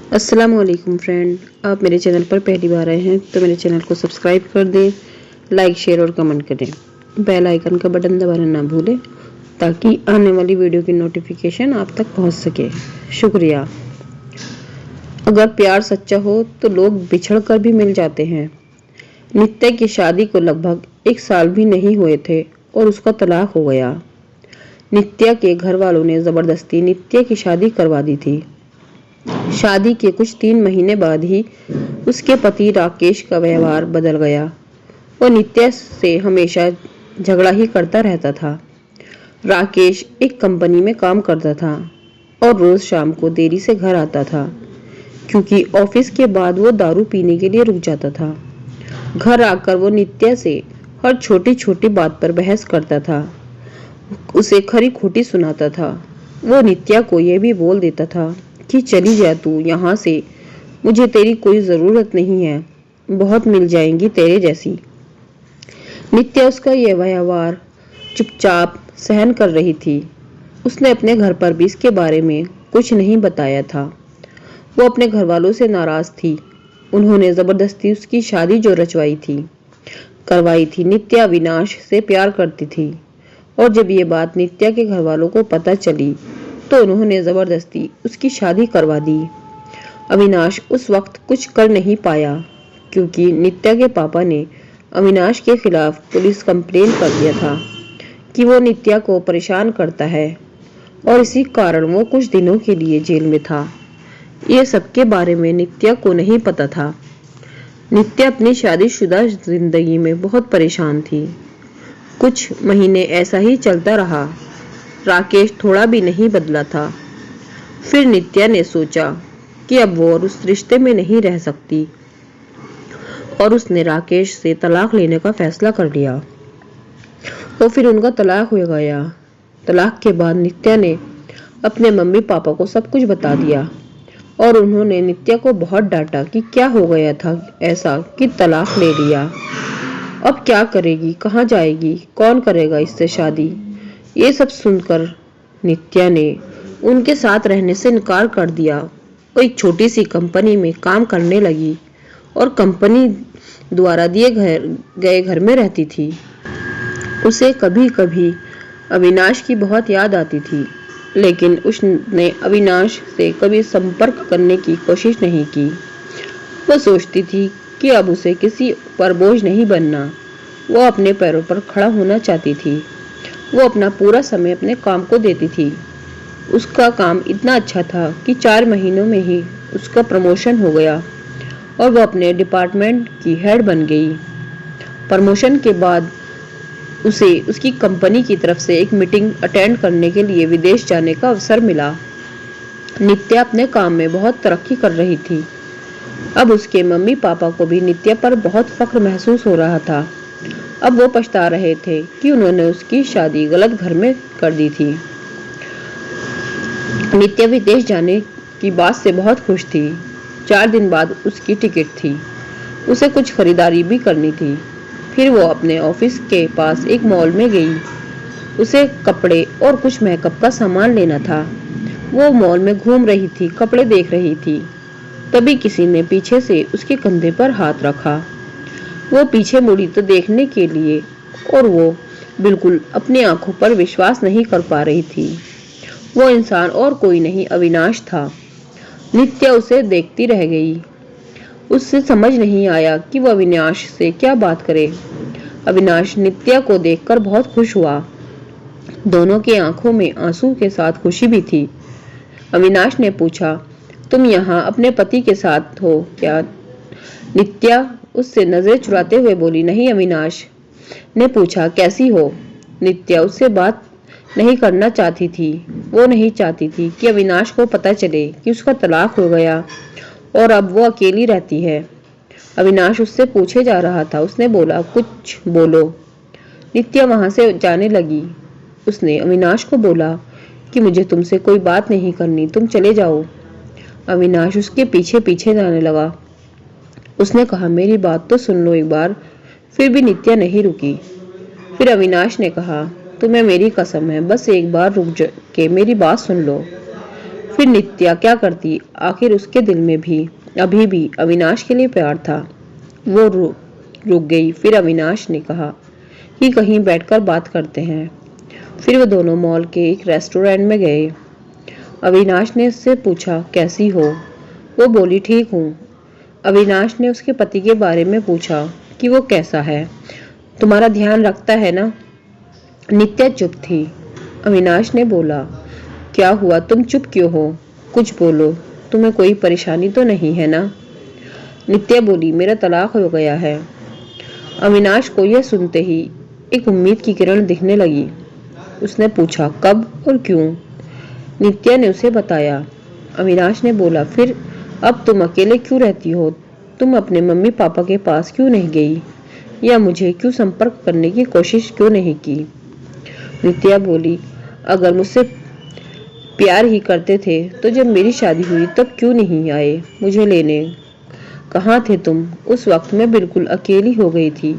अस्सलामुअलैकुम फ्रेंड, आप मेरे चैनल पर पहली बार आए हैं तो मेरे चैनल को सब्सक्राइब कर दें, लाइक शेयर और कमेंट करें। बेल आइकन का बटन दबाना ना भूलें ताकि आने वाली वीडियो की नोटिफिकेशन आप तक पहुंच सके। शुक्रिया। अगर प्यार सच्चा हो तो लोग बिछड़ कर भी मिल जाते हैं। नित्या की शादी को लगभग 1 साल भी नहीं हुए थे और उसका तलाक हो गया। नित्या के घर वालों ने जबरदस्ती नित्या की शादी करवा दी थी। शादी के कुछ 3 महीने बाद ही उसके पति राकेश का व्यवहार बदल गया। वो नित्या से हमेशा झगड़ा ही करता रहता था। राकेश एक कंपनी में काम करता था और रोज शाम को देरी से घर आता था क्योंकि ऑफिस के बाद वो दारू पीने के लिए रुक जाता था। घर आकर वो नित्या से हर छोटी छोटी बात पर बहस करता था, उसे खरी खोटी सुनाता था। वो नित्या को यह भी बोल देता था कि चली जा तू यहाँ से, मुझे तेरी कोई ज़रूरत नहीं है, बहुत मिल जाएंगी तेरे जैसी। नित्या उसका यह व्यवहार चुपचाप सहन कर रही थी। उसने अपने घर पर भी इसके बारे में कुछ नहीं बताया था। वो अपने घर वालों से नाराज थी। उन्होंने ज़बरदस्ती उसकी शादी जो करवाई थी। नित्या अविनाश से प्यार करती थी और जब ये बात नित्या के घर वालों को पता चली तो उन्होंने जबरदस्ती उसकी शादी करवा दी। अविनाश उस वक्त कुछ कर नहीं पाया क्योंकि नित्या के पापा ने अविनाश के खिलाफ पुलिस कंप्लेन कर दिया था कि वो नित्या को परेशान करता है और इसी कारण वो कुछ दिनों के लिए जेल में था। ये सबके बारे में नित्या को नहीं पता था। नित्या अपनी शादीशुदा जिंदगी में बहुत परेशान थी। कुछ महीने ऐसा ही चलता रहा। राकेश थोड़ा भी नहीं बदला था। फिर नित्या ने सोचा कि अब वो और उस रिश्ते में नहीं रह सकती और उसने राकेश से तलाक लेने का फैसला कर लिया और फिर उनका तलाक हो गया। तलाक के बाद नित्या ने अपने मम्मी पापा को सब कुछ बता दिया और उन्होंने नित्या को बहुत डांटा कि क्या हो गया था ऐसा कि तलाक ले लिया। अब क्या करेगी, कहाँ जाएगी, कौन करेगा इससे शादी। ये सब सुनकर नित्या ने उनके साथ रहने से इनकार कर दिया। वो एक छोटी सी कंपनी में काम करने लगी और कंपनी द्वारा दिए गए घर में रहती थी। उसे कभी कभी अविनाश की बहुत याद आती थी, लेकिन उसने अविनाश से कभी संपर्क करने की कोशिश नहीं की। वो सोचती थी कि अब उसे किसी पर बोझ नहीं बनना। वो अपने पैरों पर खड़ा होना चाहती थी। वो अपना पूरा समय अपने काम को देती थी। उसका काम इतना अच्छा था कि 4 महीनों में ही उसका प्रमोशन हो गया और वो अपने डिपार्टमेंट की हेड बन गई। प्रमोशन के बाद उसे उसकी कंपनी की तरफ से एक मीटिंग अटेंड करने के लिए विदेश जाने का अवसर मिला। नित्या अपने काम में बहुत तरक्की कर रही थी। अब उसके मम्मी पापा को भी नित्या पर बहुत फख्र महसूस हो रहा था। अब वो पछता रहे थे कि उन्होंने उसकी शादी गलत घर में कर दी थी। नित्या विदेश जाने की बात से बहुत खुश थी। 4 दिन बाद उसकी टिकट थी। उसे कुछ खरीदारी भी करनी थी। फिर वो अपने ऑफिस के पास एक मॉल में गई। उसे कपड़े और कुछ मेकअप का सामान लेना था। वो मॉल में घूम रही थी, कपड़े देख रही थी। तभी किसी ने पीछे से उसके कंधे पर हाथ रखा। वो पीछे मुड़ी तो देखने के लिए और वो बिल्कुल अपनी आंखों पर विश्वास नहीं कर पा रही थी। वो इंसान और कोई नहीं अविनाश था। नित्या उसे देखती रह गई। उससे समझ नहीं आया कि वो अविनाश से क्या बात करे। अविनाश नित्या को देखकर बहुत खुश हुआ। दोनों की आंखों में आंसू के साथ खुशी भी थी। अविनाश ने पूछा, तुम यहाँ अपने पति के साथ हो क्या? नित्या उससे नजरें चुराते हुए बोली, नहीं। अविनाश ने पूछा, कैसी हो? नित्या उससे बात नहीं करना चाहती थी। वो नहीं चाहती थी कि अविनाश को पता चले कि उसका तलाक हो गया और अब वो अकेली रहती है। अविनाश उससे पूछे जा रहा था। उसने बोला, कुछ बोलो। नित्या वहां से जाने लगी। उसने अविनाश को बोला कि मुझे तुमसे कोई बात नहीं करनी, तुम चले जाओ। अविनाश उसके पीछे पीछे जाने लगा। उसने कहा, मेरी बात तो सुन लो एक बार। फिर भी नित्या नहीं रुकी। फिर अविनाश ने कहा, तुम्हें मेरी कसम है, बस एक बार रुक के मेरी बात सुन लो। फिर नित्या क्या करती, आखिर उसके दिल में भी अभी भी अविनाश के लिए प्यार था। वो रुक गई। फिर अविनाश ने कहा कि कहीं बैठकर बात करते हैं। फिर वो दोनों मॉल के एक रेस्टोरेंट में गए। अविनाश ने उससे पूछा कैसी हो। वो बोली ठीक हूँ। अविनाश ने उसके पति के बारे में पूछा कि वो कैसा है, तुम्हारा ध्यान रखता है ना। नित्या चुप थी। अविनाश ने बोला क्या हुआ, तुम चुप क्यों हो, कुछ बोलो, तुम्हें कोई परेशानी तो नहीं है ना। नित्या बोली मेरा तलाक हो गया है। अविनाश को यह सुनते ही एक उम्मीद की किरण दिखने लगी। उसने पूछा कब और क्यों। नित्या ने उसे बताया। अविनाश ने बोला फिर अब तुम अकेले क्यों रहती हो, तुम अपने मम्मी पापा के पास क्यों नहीं गई, या मुझे क्यों संपर्क करने की कोशिश क्यों नहीं की। नित्या बोली अगर मुझसे प्यार ही करते थे तो जब मेरी शादी हुई तब क्यों नहीं आए मुझे लेने, कहाँ थे तुम। उस वक्त मैं बिल्कुल अकेली हो गई थी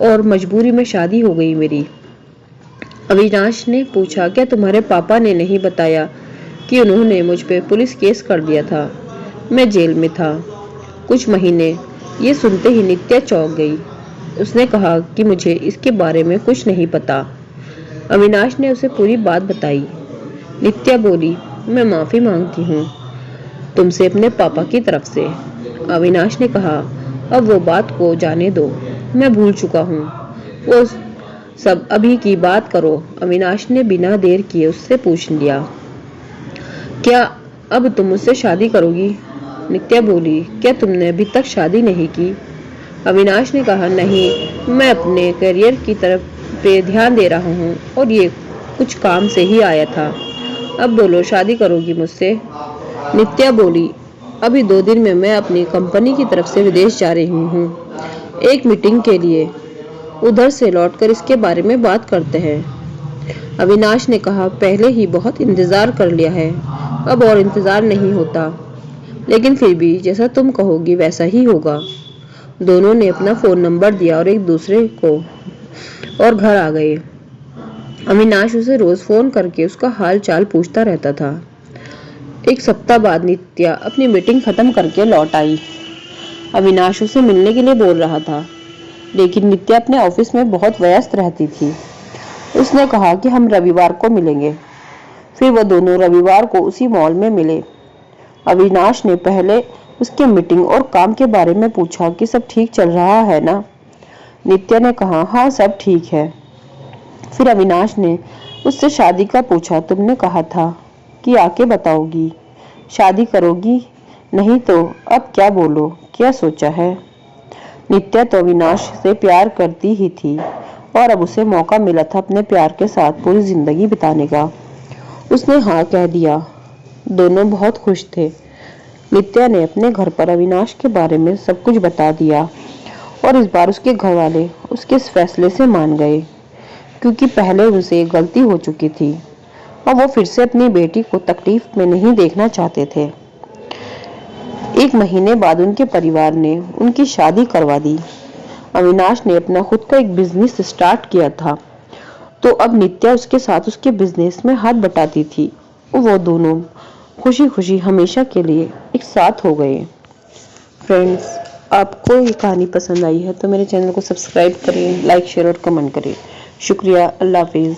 और मजबूरी में शादी हो गई मेरी। अविनाश ने पूछा क्या तुम्हारे पापा ने नहीं बताया कि उन्होंने मुझ पे पुलिस केस कर दिया था, मैं जेल में था कुछ महीने। ये सुनते ही नित्या चौंक गई। उसने कहा कि मुझे इसके बारे में कुछ नहीं पता। अविनाश ने उसे पूरी बात बताई। नित्या बोली मैं माफी मांगती हूँ तुमसे अपने पापा की तरफ से। अविनाश ने कहा अब वो बात को जाने दो, मैं भूल चुका हूँ, वो सब अभी की बात करो। अविनाश ने बिना देर किए उससे पूछ लिया क्या अब तुम मुझसे शादी करोगी। नित्या बोली क्या तुमने अभी तक शादी नहीं की। अविनाश ने कहा नहीं, मैं अपने करियर की तरफ पे ध्यान दे रहा हूँ और ये कुछ काम से ही आया था। अब बोलो शादी करोगी मुझसे। नित्या बोली अभी 2 दिन में मैं अपनी कंपनी की तरफ से विदेश जा रही हूँ एक मीटिंग के लिए, उधर से लौटकर इसके बारे में बात करते हैं। अविनाश ने कहा पहले ही बहुत इंतजार कर लिया है, अब और इंतजार नहीं होता, लेकिन फिर भी जैसा तुम कहोगी वैसा ही होगा। दोनों ने अपना फोन नंबर दिया और एक दूसरे को और घर आ गए। अविनाश उसे रोज फोन करके उसका हाल चाल पूछता रहता था। एक सप्ताह बाद नित्या अपनी मीटिंग खत्म करके लौट आई। अविनाश उसे मिलने के लिए बोल रहा था, लेकिन नित्या अपने ऑफिस में बहुत व्यस्त रहती थी। उसने कहा कि हम रविवार को मिलेंगे। फिर वो दोनों रविवार को उसी मॉल में मिले। अविनाश ने पहले उसके मीटिंग और काम के बारे में पूछा कि सब ठीक चल रहा है ना। नित्या ने कहा हाँ सब ठीक है। फिर अविनाश ने उससे शादी का पूछा, तुमने कहा था कि आके बताओगी, शादी करोगी, नहीं तो अब क्या बोलो, क्या सोचा है। नित्या तो अविनाश से प्यार करती ही थी और अब उसे मौका मिला था अपने प्यार के साथ पूरी जिंदगी बिताने का। उसने हाँ कह दिया। दोनों बहुत खुश थे। नित्या ने अपने घर पर अविनाश के बारे में सब कुछ बता दिया और इस बार उसके घर वाले उसके इस फैसले से मान गए, क्योंकि पहले उनसे गलती हो चुकी थी और वो फिर से अपनी बेटी को तकलीफ में नहीं देखना चाहते थे। 1 महीने बाद उनके परिवार ने उनकी शादी करवा दी। अविनाश ने अपना खुद का एक बिजनेस स्टार्ट किया था, तो अब नित्या उसके साथ उसके बिजनेस में हाथ बटाती थी। वो दोनों खुशी खुशी हमेशा के लिए एक साथ हो गए। फ्रेंड्स, आपको ये कहानी पसंद आई है तो मेरे चैनल को सब्सक्राइब करें, लाइक शेयर और कमेंट करें। शुक्रिया। अल्लाह हाफिज़।